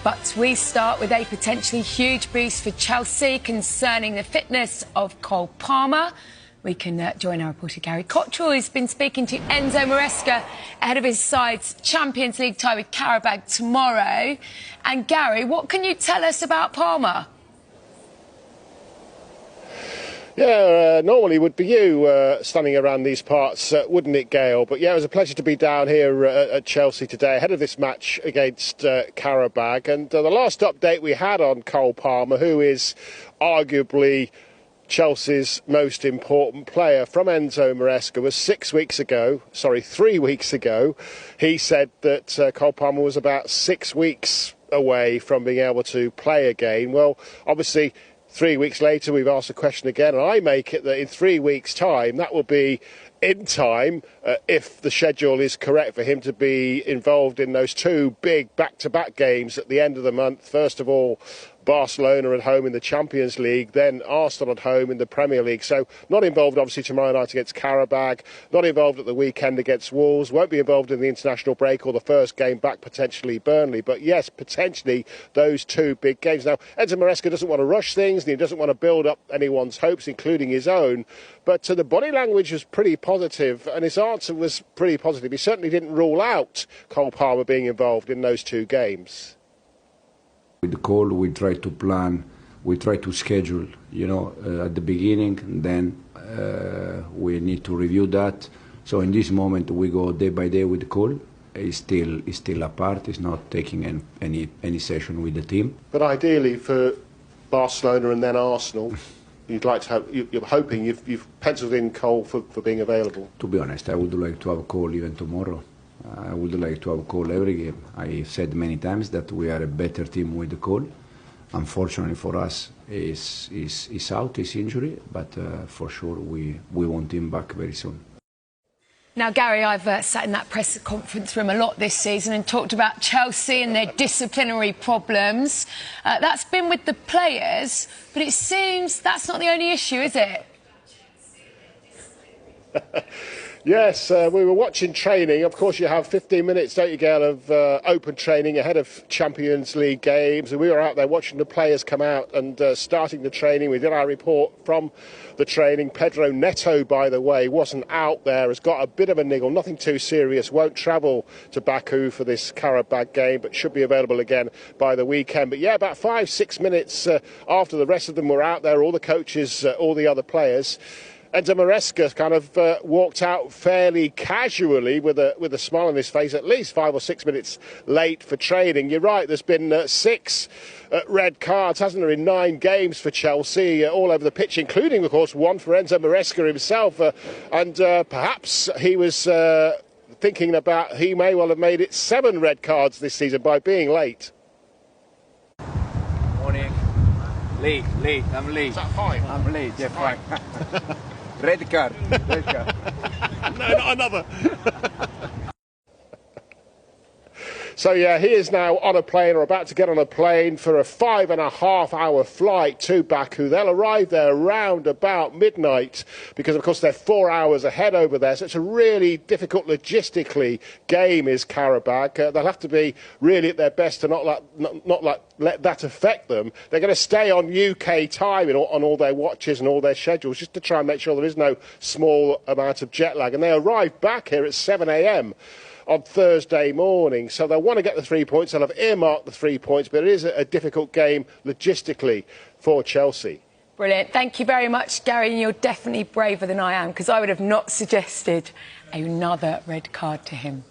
But we start with a potentially huge boost for Chelsea concerning the fitness of Cole Palmer. We can join our reporter Gary Cottrell, who's been speaking to Enzo Maresca ahead of his side's Champions League tie with Qarabag tomorrow. And Gary, what can you tell us about Palmer? Yeah, normally would be you standing around these parts, wouldn't it, Gail? But yeah, it was a pleasure to be down here at Chelsea today ahead of this match against Qarabag. And the last update we had on Cole Palmer, who is arguably Chelsea's most important player, from Enzo Maresca, was 3 weeks ago. He said that Cole Palmer was about 6 weeks away from being able to play again. Well, obviously, 3 weeks later, we've asked the question again, and I make it that in 3 weeks' time, that will be in time, if the schedule is correct, for him to be involved in those two big back-to-back games at the end of the month. First of all, Barcelona at home in the Champions League, then Arsenal at home in the Premier League. So not involved, obviously, tomorrow night against Qarabag, not involved at the weekend against Wolves, won't be involved in the international break or the first game back, potentially Burnley. But yes, potentially those two big games. Now, Enzo Maresca doesn't want to rush things, and he doesn't want to build up anyone's hopes, including his own. But the body language was pretty positive, and his answer was pretty positive. He certainly didn't rule out Cole Palmer being involved in those two games. With the call, we try to plan, we try to schedule, at the beginning, and then we need to review that. So in this moment, we go day by day with the call. He's still apart. He's not taking any session with the team. But ideally, for Barcelona and then Arsenal, you'd like to have. You're hoping you've penciled in Cole for being available. To be honest, I would like to have a call even tomorrow. I would like to have a call every game. I said many times that we are a better team with the call. Unfortunately for us, he's out, his injury, but for sure we want him back very soon. Now, Gary, I've sat in that press conference room a lot this season and talked about Chelsea and their disciplinary problems. That's been with the players, but it seems that's not the only issue, is it? Yes, we were watching training. Of course, you have 15 minutes, don't you, Gail, of open training ahead of Champions League games. And we were out there watching the players come out and starting the training. We did our report from the training. Pedro Neto, by the way, wasn't out there, has got a bit of a niggle, nothing too serious, won't travel to Baku for this Qarabag game, but should be available again by the weekend. But yeah, about 5-6 minutes after the rest of them were out there, all the coaches, all the other players, Enzo Maresca kind of walked out fairly casually with a smile on his face, at least 5 or 6 minutes late for training. You're right, there's been 6 red cards, hasn't there, in 9 games for Chelsea, all over the pitch, including, of course, one for Enzo Maresca himself. And perhaps he was thinking about he may well have made it 7 red cards this season by being late. Morning. Late. I'm late. Is that fine? I'm late, yeah, fine. Red card. No, not another. So, yeah, he is now on a plane, or about to get on a plane, for a 5.5-hour flight to Baku. They'll arrive there around about midnight because, of course, they're 4 hours ahead over there. So it's a really difficult logistically game, is Qarabag. They'll have to be really at their best to not let that affect them. They're going to stay on UK time on all their watches and all their schedules, just to try and make sure there is no small amount of jet lag. And they arrive back here at 7 a.m. on Thursday morning. So they'll want to get the 3 points. They'll have earmarked the 3 points, but it is a difficult game logistically for Chelsea. Brilliant. Thank you very much, Gary. And you're definitely braver than I am, because I would have not suggested another red card to him.